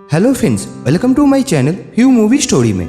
Hello friends, welcome to my channel few movie story में।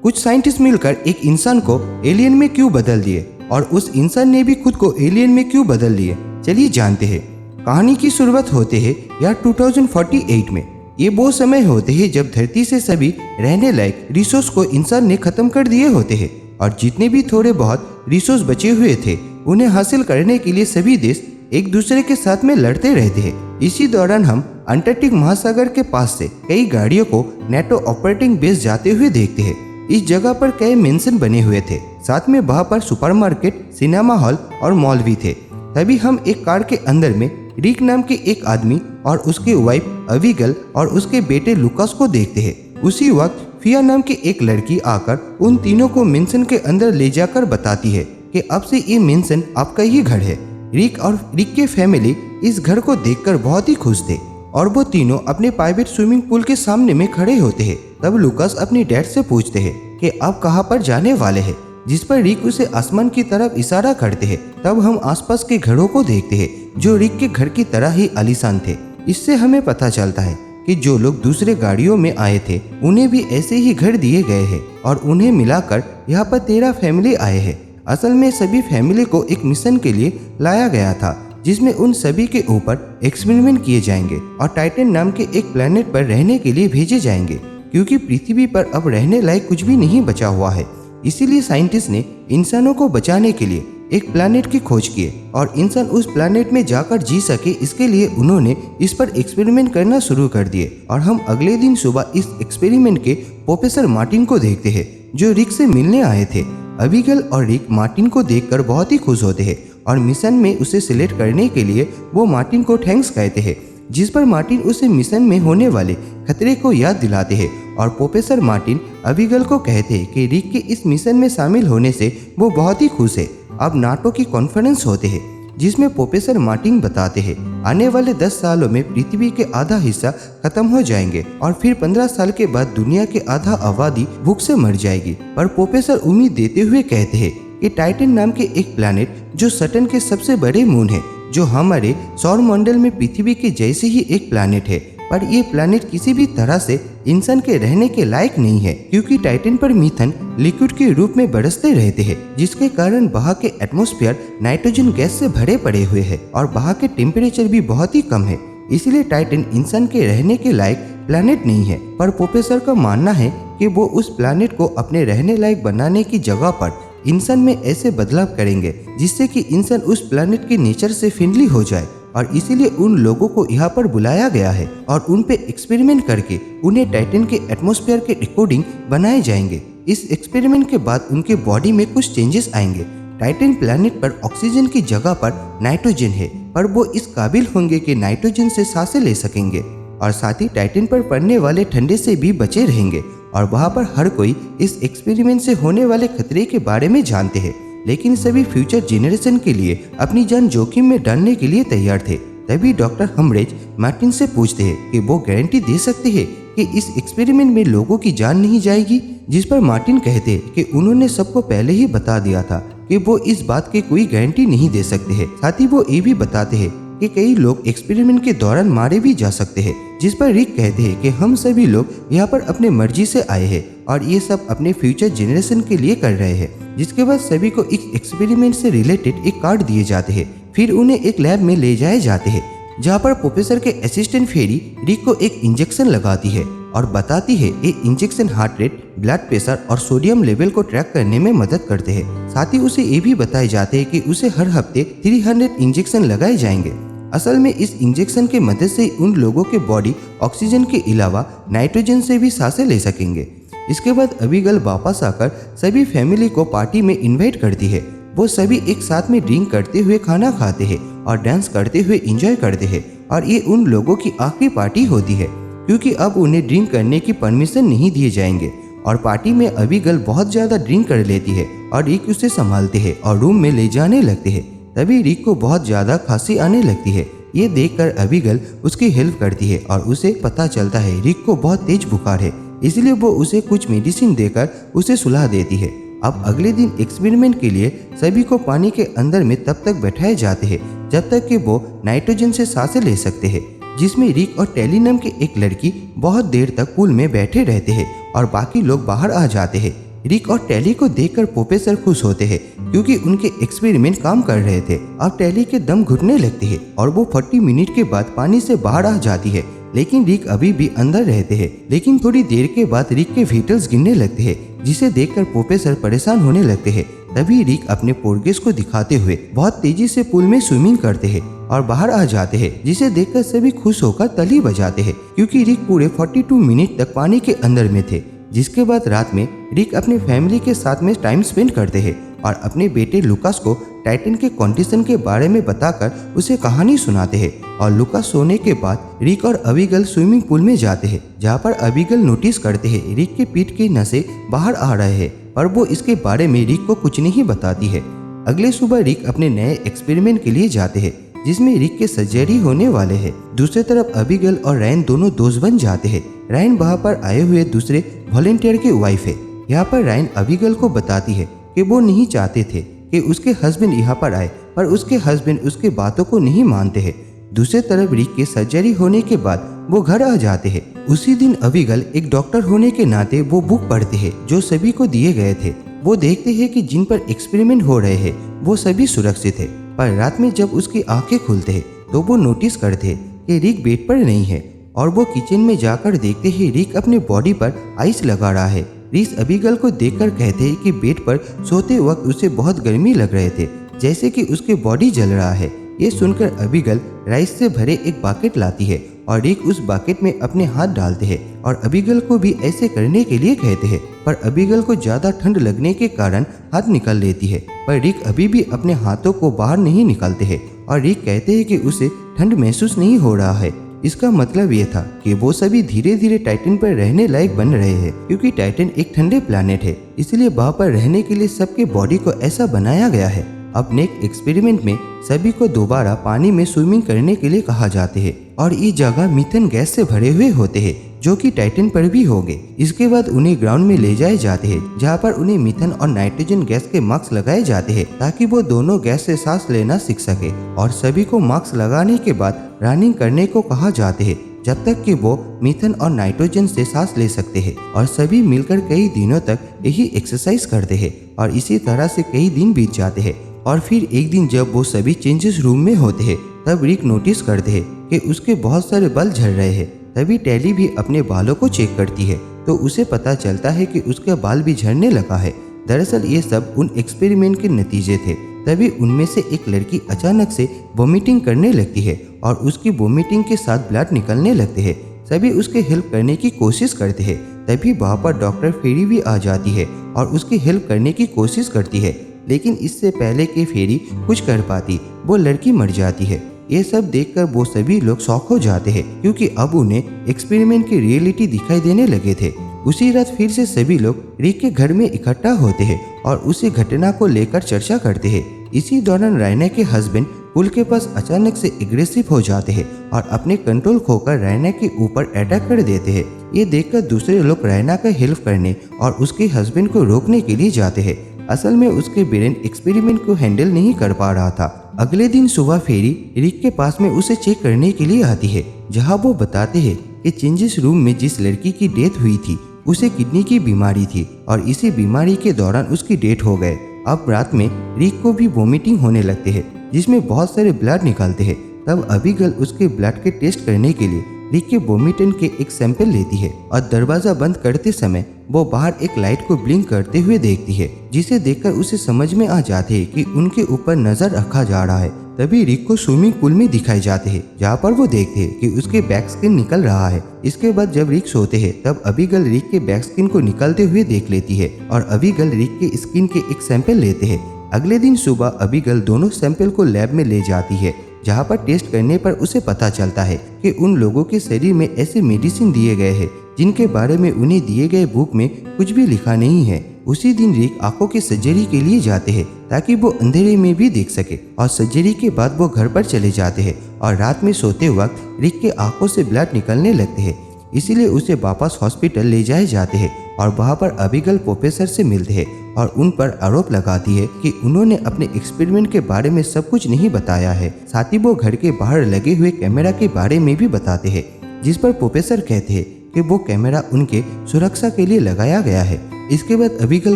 कुछ scientist मिलकर एक इंसान को एलियन में क्यों बदल दिए और उस इंसान ने भी खुद को एलियन में क्यों बदल लिए, चलिए जानते हैं। कहानी की शुरुआत होते है यार 2048 में। ये वो समय होते हैं जब धरती से सभी रहने लायक रिसोर्स को इंसान ने खत्म कर दिए होते हैं और जितने भी थोड़े बहुत रिसोर्स बचे हुए थे उन्हें हासिल करने के लिए सभी देश एक दूसरे के साथ में लड़ते रहते हैं। इसी दौरान हम अंटार्कटिक महासागर के पास से कई गाड़ियों को नेटो ऑपरेटिंग बेस जाते हुए देखते हैं। इस जगह पर कई मेंशन बने हुए थे, साथ में वहाँ पर सुपरमार्केट, सिनेमा हॉल और मॉल भी थे। तभी हम एक कार के अंदर में रिक नाम के एक आदमी और उसके वाइफ अविगल और उसके बेटे लुकास को देखते हैं। उसी वक्त फिया नाम की एक लड़की आकर उन तीनों को मेंशन के अंदर ले जाकर बताती है कि अब से ये मेंशन आपका ही घर है। रिक और रिक के फैमिली इस घर को देखकर बहुत ही खुश थे और वो तीनों अपने प्राइवेट स्विमिंग पूल के सामने में खड़े होते हैं। तब लुकास अपनी डैड से पूछते हैं कि आप कहाँ पर जाने वाले हैं, जिस पर रिक उसे आसमान की तरफ इशारा करते हैं। तब हम आसपास के घरों को देखते हैं जो रिक के घर की तरह ही आलीशान थे। इससे हमें पता चलता है कि जो लोग दूसरे गाड़ियों में आए थे उन्हें भी ऐसे ही घर दिए गए हैं और उन्हें मिलाकर यहाँ पर 13 फैमिली आए हैं। असल में सभी फैमिली को एक मिशन के लिए लाया गया था जिसमें उन सभी के ऊपर एक्सपेरिमेंट किए जाएंगे और टाइटन नाम के एक प्लेनेट पर रहने के लिए भेजे जाएंगे, क्योंकि पृथ्वी पर अब रहने लायक कुछ भी नहीं बचा हुआ है। इसीलिए साइंटिस्ट ने इंसानों को बचाने के लिए एक प्लेनेट की खोज की और इंसान उस प्लेनेट में जाकर जी सके, इसके लिए उन्होंने इस पर एक्सपेरिमेंट करना शुरू कर दिए। और हम अगले दिन सुबह इस एक्सपेरिमेंट के प्रोफेसर मार्टिन को देखते हैं जो रिक से मिलने आए थे। अबिगल और रिक मार्टिन को देखकर बहुत ही खुश होते हैं और मिशन में उसे सिलेक्ट करने के लिए वो मार्टिन को थैंक्स कहते हैं, जिस पर मार्टिन उसे मिशन में होने वाले खतरे को याद दिलाते हैं। और प्रोफेसर मार्टिन अबिगल को कहते हैं कि रिक के इस मिशन में शामिल होने से वो बहुत ही खुश है। अब नाटो की कॉन्फ्रेंस होते हैं जिसमें प्रोफेसर मार्टिन बताते हैं आने वाले 10 सालों में पृथ्वी के आधा हिस्सा खत्म हो जाएंगे और फिर 15 साल के बाद दुनिया के आधा आबादी भूख से मर जाएगी। पर प्रोफेसर उम्मीद देते हुए कहते हैं कि टाइटन नाम के एक प्लैनेट जो सैटर्न के सबसे बड़े मून है, जो हमारे सौर मंडल में पृथ्वी के जैसे ही एक प्लैनेट है, पर ये प्लैनेट किसी भी तरह से इंसान के रहने के लायक नहीं है, क्योंकि टाइटन पर मीथन लिक्विड के रूप में बरसते रहते हैं, जिसके कारण वहाँ के एटमॉस्फेयर नाइट्रोजन गैस से भरे पड़े हुए हैं और वहाँ के टेम्परेचर भी बहुत ही कम है। इसलिए टाइटन इंसान के रहने के लायक प्लैनेट नहीं है। पर प्रोफेसर का मानना है कि वो उस प्लैनेट को अपने रहने लायक बनाने की जगह पर इंसान में ऐसे बदलाव करेंगे जिससे कि इंसान उस प्लैनेट के नेचर से फ्रेंडली हो जाए। और इसीलिए उन लोगों को यहाँ पर बुलाया गया है और उन पे एक्सपेरिमेंट करके उन्हें टाइटन के एटमॉस्फेयर के अकॉर्डिंग बनाए जाएंगे। इस एक्सपेरिमेंट के बाद उनके बॉडी में कुछ चेंजेस आएंगे। टाइटन प्लैनेट पर ऑक्सीजन की जगह पर नाइट्रोजन है, पर वो इस काबिल होंगे कि नाइट्रोजन से सांसें ले सकेंगे और साथ ही टाइटन पर पड़ने वाले ठंडे से भी बचे रहेंगे। और वहाँ पर हर कोई इस एक्सपेरिमेंट से होने वाले खतरे के बारे में जानते हैं, लेकिन सभी फ्यूचर जेनरेशन के लिए अपनी जान जोखिम में डालने के लिए तैयार थे। तभी डॉक्टर हमरेज मार्टिन से पूछते हैं कि वो गारंटी दे सकते हैं कि इस एक्सपेरिमेंट में लोगों की जान नहीं जाएगी, जिस पर मार्टिन कहते हैं कि उन्होंने सबको पहले ही बता दिया था कि वो इस बात की कोई गारंटी नहीं दे सकते हैं। साथ ही वो ये भी बताते हैं कि कई लोग एक्सपेरिमेंट के दौरान मारे भी जा सकते हैं, जिस पर रिक कहते हैं कि हम सभी लोग यहाँ पर अपने मर्जी से आए हैं और ये सब अपने फ्यूचर जेनरेशन के लिए कर रहे हैं। जिसके बाद सभी को इस एक्सपेरिमेंट से रिलेटेड एक कार्ड दिए जाते हैं। फिर उन्हें एक लैब में ले जाए जाते हैं जहाँ पर प्रोफेसर के असिस्टेंट फेरी रिक को एक इंजेक्शन लगाती है और बताती है ये injection heart rate, blood pressure और सोडियम लेवल को ट्रैक करने में मदद करते हैं। साथ ही उसे ये भी बताए जाते हैं कि उसे हर हफ्ते 300 इंजेक्शन लगाए जाएंगे। असल में इस इंजेक्शन के मदद से उन लोगों के बॉडी ऑक्सीजन के अलावा नाइट्रोजन से भी सांसें ले सकेंगे। इसके बाद अबिगल वापस आकर सभी फैमिली को पार्टी में इनवाइट करती है। वो सभी एक साथ में ड्रिंक करते हुए खाना खाते हैं और डांस करते हुए एंजॉय करते हैं और ये उन लोगों की आखिरी पार्टी होती है, क्योंकि अब उन्हें ड्रिंक करने की परमिशन नहीं दिए जाएंगे। और पार्टी में अबिगल बहुत ज़्यादा ड्रिंक कर लेती है और रिक उसे संभालते हैं और रूम में ले जाने लगते हैं। तभी रिक को बहुत ज़्यादा खांसी आने लगती है। ये देखकर अबिगल उसकी हेल्प करती है और उसे पता चलता है रिक को बहुत तेज बुखार है, इसलिए वो उसे कुछ मेडिसिन देकर उसे सुला देती है। अब अगले दिन एक्सपेरिमेंट के लिए सभी को पानी के अंदर में तब तक बैठाए जाते हैं जब तक कि वो नाइट्रोजन से सांसें ले सकते हैं। जिसमें रिक और टेली नाम के एक लड़की बहुत देर तक पूल में बैठे रहते हैं और बाकी लोग बाहर आ जाते हैं। रिक और टेली को देखकर प्रोफेसर खुश होते हैं क्योंकि उनके एक्सपेरिमेंट काम कर रहे थे। अब टेली के दम घुटने लगते हैं और वो 40 मिनट के बाद पानी से बाहर आ जाती है, लेकिन रिक अभी भी अंदर रहते हैं। लेकिन थोड़ी देर के बाद रिक के विटल्स गिरने लगते हैं, जिसे देखकर प्रोफेसर परेशान होने लगते हैं। तभी रिक अपने प्रोग्रेस को दिखाते हुए बहुत तेजी से पूल में स्विमिंग करते हैं और बाहर आ जाते हैं, जिसे देखकर सभी खुश होकर ताली बजाते हैं क्योंकि रिक पूरे 42 मिनट तक पानी के अंदर में थे। जिसके बाद रात में रिक अपने फैमिली के साथ में टाइम स्पेंड करते हैं और अपने बेटे लुकास को टाइटन के कंडीशन के बारे में बताकर उसे कहानी सुनाते हैं। और लुकास सोने के बाद रिक और अबिगेल स्विमिंग पूल में जाते हैं, जहाँ पर अबिगेल नोटिस करते हैं रिक के पीठ की नसें बाहर आ रहे हैं, पर वो इसके बारे में रिक को कुछ नहीं बताती है। अगले सुबह रिक अपने नए एक्सपेरिमेंट के लिए जाते हैं, जिसमें रिक के सर्जरी होने वाले हैं। दूसरी तरफ अबिगेल और रायन दोनों दोस्त बन जाते हैं। रायन वहाँ पर आए हुए दूसरे वॉलेंटियर की वाइफ है। यहाँ पर रायन अबिगेल को बताती है कि वो नहीं चाहते थे कि उसके हस्बैंड यहाँ पर आए, पर उसके हस्बैंड उसके बातों को नहीं मानते हैं। दूसरी तरफ रिक के सर्जरी होने के बाद वो घर आ जाते हैं। उसी दिन अबिगेल एक डॉक्टर होने के नाते वो बुक पढ़ते हैं जो सभी को दिए गए थे। वो देखते हैं कि जिन पर एक्सपेरिमेंट हो रहे हैं वो सभी सुरक्षित है, पर रात में जब उसकी आंखें खुलते हैं तो वो नोटिस करते हैं कि रिक बेड पर नहीं है और वो किचन में जाकर देखते हैं रिक अपने बॉडी पर आइस लगा रहा है। रिक अबिगेल को देखकर कहते हैं कि बेड पर सोते वक्त उसे बहुत गर्मी लग रहे थे, जैसे कि उसके बॉडी जल रहा है। ये सुनकर अबिगेल राइस से भरे एक बकेट लाती है और रिक उस बकेट में अपने हाथ डालते हैं और अबिगेल को भी ऐसे करने के लिए कहते हैं, पर अबिगेल को ज्यादा ठंड लगने के कारण हाथ निकाल लेती है। पर रिक अभी भी अपने हाथों को बाहर नहीं निकालते हैं और रिक कहते हैं कि उसे ठंड महसूस नहीं हो रहा है। इसका मतलब ये था कि वो सभी धीरे धीरे टाइटन पर रहने लायक बन रहे हैं, क्योंकि टाइटन एक ठंडे प्लैनेट है, इसलिए वहाँ पर रहने के लिए सबके बॉडी को ऐसा बनाया गया है। अब नेक्स्ट एक्सपेरिमेंट में सभी को दोबारा पानी में स्विमिंग करने के लिए कहा जाते हैं और ये जगह मीथेन गैस से भरे हुए होते हैं जो कि टाइटन पर भी होंगे। इसके बाद उन्हें ग्राउंड में ले जाए जाते हैं, जहाँ पर उन्हें मीथेन और नाइट्रोजन गैस के मास्क लगाए जाते हैं ताकि वो दोनों गैस से सांस लेना सीख सके। और सभी को मास्क लगाने के बाद रनिंग करने को कहा जाते हैं जब तक कि वो मीथेन और नाइट्रोजन से सांस ले सकते हैं। और सभी मिलकर कई दिनों तक यही एक्सरसाइज करते हैं और इसी तरह से कई दिन बीत जाते हैं। और फिर एक दिन जब वो सभी चेंजेस रूम में होते हैं तब रिक नोटिस करते हैं कि उसके बहुत सारे बाल झड़ रहे हैं। तभी टेली भी अपने बालों को चेक करती है तो उसे पता चलता है कि उसका बाल भी झड़ने लगा है। दरअसल ये सब उन एक्सपेरिमेंट के नतीजे थे। तभी उनमें से एक लड़की अचानक से वोमिटिंग करने लगती है और उसकी वोमिटिंग के साथ ब्लड निकलने लगते हैं। सभी उसके हेल्प करने की कोशिश करते हैं। तभी वहाँ पर डॉक्टर फेरी भी आ जाती है और उसकी हेल्प करने की कोशिश करती है, लेकिन इससे पहले कि फेरी कुछ कर पाती वो लड़की मर जाती है। ये सब देखकर वो सभी लोग शॉक हो जाते हैं क्योंकि अब उन्हें एक्सपेरिमेंट की रियलिटी दिखाई देने लगे थे। उसी रात फिर से सभी लोग रिक के घर में इकट्ठा होते हैं और उसी घटना को लेकर चर्चा करते हैं। इसी दौरान रायना के हस्बैंड पुल के पास अचानक से एग्रेसिव हो जाते हैं और अपने कंट्रोल खोकर रायना के ऊपर अटैक कर देते हैं। ये देखकर दूसरे लोग रायना का हेल्प करने और उसके हस्बैंड को रोकने के लिए जाते हैं। असल में उसके ब्रेन एक्सपेरिमेंट को हैंडल नहीं कर पा रहा था। अगले दिन सुबह फेरी रिक के पास में उसे चेक करने के लिए आती है, जहां वो बताते हैं कि चेंजेस रूम में जिस लड़की की डेथ हुई थी उसे किडनी की बीमारी थी और इसी बीमारी के दौरान उसकी डेथ हो गए। अब रात में रिक को भी वोमिटिंग होने लगते हैं जिसमें बहुत सारे ब्लड निकलते हैं। तब अबिगेल उसके ब्लड के टेस्ट करने के लिए रिक के वोमिटन के एक सैंपल लेती है और दरवाजा बंद करते समय वो बाहर एक लाइट को ब्लिंक करते हुए देखती है, जिसे देखकर उसे समझ में आ जाते है कि उनके ऊपर नजर रखा जा रहा है। तभी रिक को स्विमिंग पूल में दिखाए जाते हैं, जहाँ पर वो देखते हैं कि उसके बैक स्किन निकल रहा है। इसके बाद जब रिक सोते हैं तब अबिगेल रिक के बैक स्किन को निकलते हुए देख लेती है और अबिगेल रिक के स्किन के एक सैंपल लेते हैं। अगले दिन सुबह अबिगेल दोनों सैंपल को लैब में ले जाती है, जहाँ पर टेस्ट करने पर उसे पता चलता है कि उन लोगों के शरीर में ऐसे मेडिसिन दिए गए हैं जिनके बारे में उन्हें दिए गए बुक में कुछ भी लिखा नहीं है। उसी दिन रिक आंखों की सर्जरी के लिए जाते हैं ताकि वो अंधेरे में भी देख सके और सर्जरी के बाद वो घर पर चले जाते हैं और रात में सोते वक्त रिक के आंखों से ब्लड निकलने लगते हैं। इसीलिए उसे वापस हॉस्पिटल ले जाए जाते हैं और वहाँ पर अबीगल प्रोफेसर से मिलते हैं और उन पर आरोप लगाती है कि उन्होंने अपने एक्सपेरिमेंट के बारे में सब कुछ नहीं बताया है। साथ ही वो घर के बाहर लगे हुए कैमरा के बारे में भी बताते हैं, जिस पर प्रोफेसर कहते हैं कि वो कैमरा उनके सुरक्षा के लिए लगाया गया है। इसके बाद अबीगल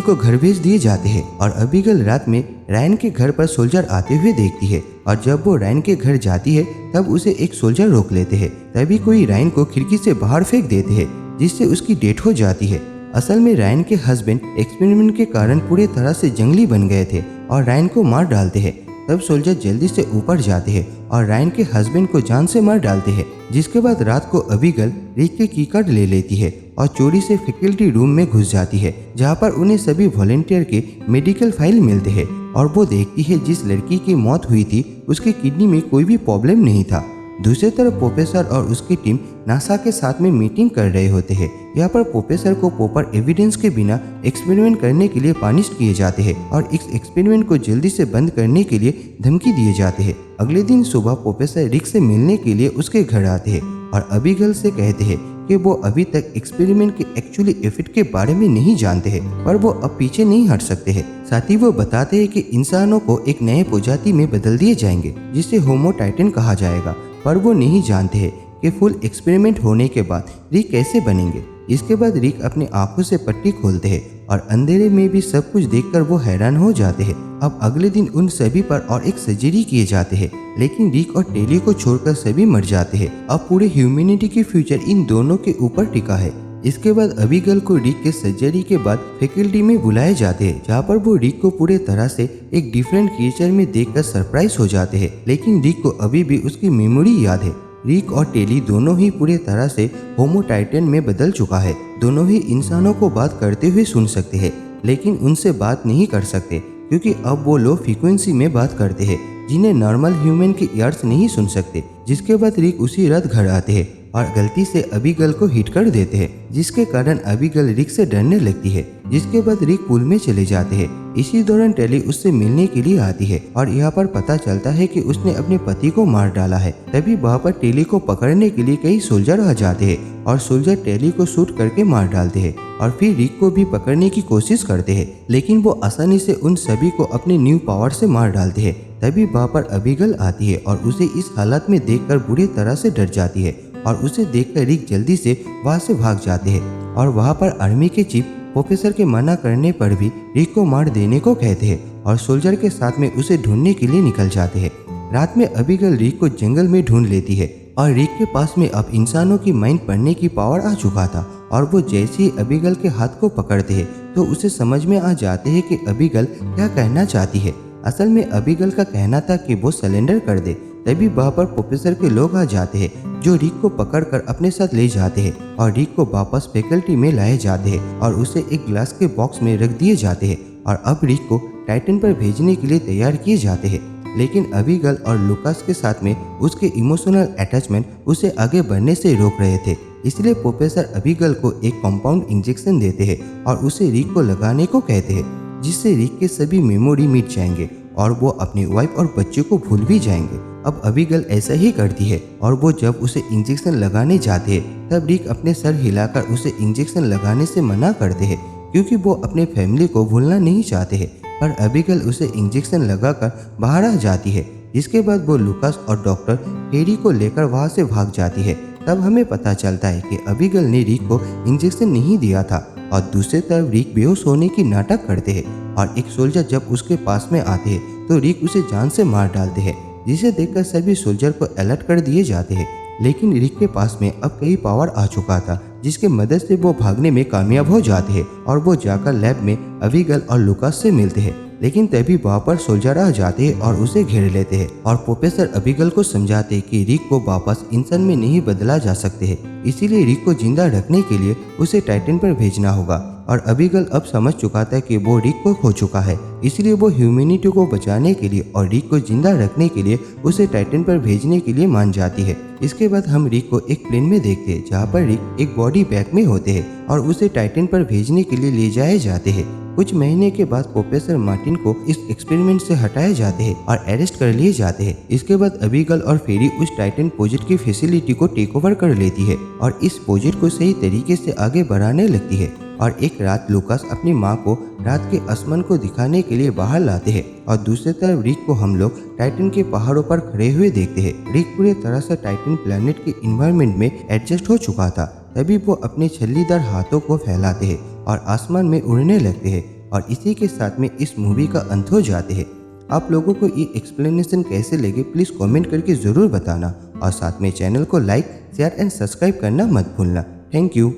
को घर भेज दिए जाते हैं और अबीगल रात में रायन के घर पर सोल्जर आते हुए देखती है और जब वो रायन के घर जाती है तब उसे एक सोल्जर रोक लेते हैं। तभी कोई रायन को खिड़की से बाहर फेंक देते हैं, जिससे उसकी डेथ हो जाती है। असल में रायन के हस्बैंड एक्सपेरिमेंट के कारण पूरे तरह से जंगली बन गए थे और रायन को मार डालते हैं। तब सोल्जर जल्दी से ऊपर जाते हैं और रायन के हस्बैंड को जान से मार डालते हैं। जिसके बाद रात को अबीगल रिक के की कार्ड ले लेती है और चोरी से फैकल्टी रूम में घुस जाती है, जहाँ पर उन्हें सभी वॉलेंटियर के मेडिकल फाइल मिलते हैं और वो देखती है जिस लड़की की मौत हुई थी उसके किडनी में कोई भी प्रॉब्लम नहीं था। दूसरी तरफ प्रोफेसर और उसकी टीम नासा के साथ में मीटिंग कर रहे होते हैं। यहाँ पर प्रोफेसर को प्रॉपर एविडेंस के बिना एक्सपेरिमेंट करने के लिए पनिश किए जाते हैं और इस एक्सपेरिमेंट को जल्दी से बंद करने के लिए धमकी दिए जाते हैं। अगले दिन सुबह प्रोफेसर रिक से मिलने के लिए उसके घर आते हैं और अबीगल से कहते हैं कि वो अभी तक एक्सपेरिमेंट के एक्चुअली इफेक्ट के बारे में नहीं जानते हैं, पर वो अब पीछे नहीं हट सकते हैं। साथ ही वो बताते हैं कि इंसानों को एक नए प्रजाति में बदल दिए जाएंगे जिसे होमो टाइटन कहा जाएगा, पर वो नहीं जानते हैं कि फुल एक्सपेरिमेंट होने के बाद रिक कैसे बनेंगे। इसके बाद रिक अपनी आंखों से पट्टी खोलते हैं और अंधेरे में भी सब कुछ देखकर वो हैरान हो जाते हैं। अब अगले दिन उन सभी पर और एक सर्जरी किए जाते हैं, लेकिन रिक और टेली को छोड़कर सभी मर जाते हैं। अब पूरे ह्यूमैनिटी की फ्यूचर इन दोनों के ऊपर टिका है। इसके बाद अबीगल को रिक के सर्जरी के बाद फैकल्टी में बुलाए जाते हैं, जहाँ पर वो रिक को पूरे तरह से एक डिफरेंट क्रिएचर में देखकर सरप्राइज हो जाते हैं। लेकिन रिक को अभी भी उसकी मेमोरी याद है। रिक और टेली दोनों ही पूरे तरह से होमो टाइटन में बदल चुका है। दोनों ही इंसानों को बात करते हुए सुन सकते हैं, लेकिन उनसे बात नहीं कर सकते क्योंकि अब वो लो फ्रीक्वेंसी में बात करते हैं, जिन्हें नॉर्मल ह्यूमन के ईयर्स नहीं सुन सकते। जिसके बाद रिक उसी रात घर आते हैं और गलती से अबीगल को हिट कर देते हैं, जिसके कारण अबीगल रिक से डरने लगती है। जिसके बाद रिक पूल में चले जाते हैं। इसी दौरान टेली उससे मिलने के लिए आती है और यहाँ पर पता चलता है कि उसने अपने पति को मार डाला है। तभी वहाँ पर टेली को पकड़ने के लिए कई सोल्जर आ जाते हैं और सोल्जर टेली को शूट करके मार डालते हैं और फिर रिक को भी पकड़ने की कोशिश करते हैं, लेकिन वो आसानी से उन सभी को अपने न्यू पावर से मार डालते हैं। तभी वहाँ पर अबीगल आती है और उसे इस हालत में देखकर बुरी तरह से डर जाती है और उसे देखकर रिक जल्दी से वहाँ से भाग जाते हैं और वहाँ पर आर्मी के चीफ प्रोफेसर के मना करने पर भी रिक को मार देने को कहते हैं और सोल्जर के साथ में उसे ढूंढने के लिए निकल जाते हैं। रात में अबीगल रिक को जंगल में ढूंढ लेती है और रिक के पास में अब इंसानों की माइंड पढ़ने की पावर आ चुका था और वो जैसे ही अबीगल के हाथ को पकड़ते हैं तो उसे समझ में आ जाते हैं कि अबीगल क्या कहना चाहती है। असल में अबीगल का कहना था कि वो सरेंडर कर दे। तभी वहाँ पर प्रोफेसर के लोग आ जाते हैं जो रिक को पकड़कर अपने साथ ले जाते हैं और रिक को वापस फैकल्टी में लाए जाते हैं और उसे एक ग्लास के बॉक्स में रख दिए जाते हैं और अब रिक को टाइटन पर भेजने के लिए तैयार किए जाते हैं। लेकिन अबीगल और लुकास के साथ में उसके इमोशनल अटैचमेंट उसे आगे बढ़ने से रोक रहे थे। इसलिए प्रोफेसर अबीगल को एक कंपाउंड इंजेक्शन देते हैं और उसे रिक को लगाने को कहते हैं, जिससे रिक के सभी मेमोरी मिट जाएंगे और वो अपनी वाइफ और बच्चे को भूल भी जाएंगे। अब अबीगल ऐसा ही करती है और वो जब उसे इंजेक्शन लगाने जाते हैं तब रिक अपने सर हिलाकर उसे इंजेक्शन लगाने से मना करते हैं क्योंकि वो अपने फैमिली को भूलना नहीं चाहते हैं। पर अबीगल उसे इंजेक्शन लगाकर बाहर आ जाती है, जिसके बाद वो लुकास और डॉक्टर हैरी को लेकर वहाँ से भाग जाती है। तब हमें पता चलता है कि अबीगल ने रिक को इंजेक्शन नहीं दिया था और दूसरी तरफ रिक बेहोश होने की नाटक करते हैं और एक सोल्जर जब उसके पास में आते हैं तो रिक उसे जान से मार डालते हैं, जिसे देखकर सभी सोल्जर को अलर्ट कर दिए जाते हैं। लेकिन रिक के पास में अब कई पावर आ चुका था, जिसके मदद से वो भागने में कामयाब हो जाते हैं और वो जाकर लैब में अबीगल और लुकास से मिलते हैं। लेकिन तभी वहाँ पर सोल्जर आ जाते हैं और उसे घेर लेते हैं और प्रोफेसर अबीगल को समझाते हैं कि रिक को वापस इंसान में नहीं बदला जा सकते हैं, इसीलिए रिक को जिंदा रखने के लिए उसे टाइटन पर भेजना होगा। और अबीगल अब समझ चुका था कि वो रिक को खो चुका है, इसलिए वो ह्यूमैनिटी को बचाने के लिए और रिक को जिंदा रखने के लिए उसे टाइटन पर भेजने के लिए मान जाती है। इसके बाद हम रिक को एक प्लेन में देखते हैं जहाँ पर रिक एक बॉडी बैग में होते हैं और उसे टाइटन पर भेजने के लिए ले जाए जाते हैं। कुछ महीने के बाद प्रोफेसर मार्टिन को इस एक्सपेरिमेंट से हटाए जाते हैं और अरेस्ट कर लिए जाते हैं। इसके बाद अबीगल और फेरी उस टाइटन प्रोजेक्ट की फैसिलिटी को टेक ओवर कर लेती है और इस प्रोजेक्ट को सही तरीके से आगे बढ़ाने लगती है। और एक रात लूकास अपनी माँ को रात के आसमान को दिखाने के लिए बाहर लाते हैं और दूसरी तरफ रिक को हम लोग टाइटन के पहाड़ों पर खड़े हुए देखते हैं। रिक पूरी तरह से टाइटन प्लेनेट के इन्वायरमेंट में एडजस्ट हो चुका था। तभी वो अपने छल्लीदार हाथों को फैलाते हैं और आसमान में उड़ने लगते हैं और इसी के साथ में इस मूवी का अंत हो जाते हैं। आप लोगों को ये एक्सप्लेनेशन कैसे लगे प्लीज़ कमेंट करके ज़रूर बताना और साथ में चैनल को लाइक शेयर एंड सब्सक्राइब करना मत भूलना। Thank you.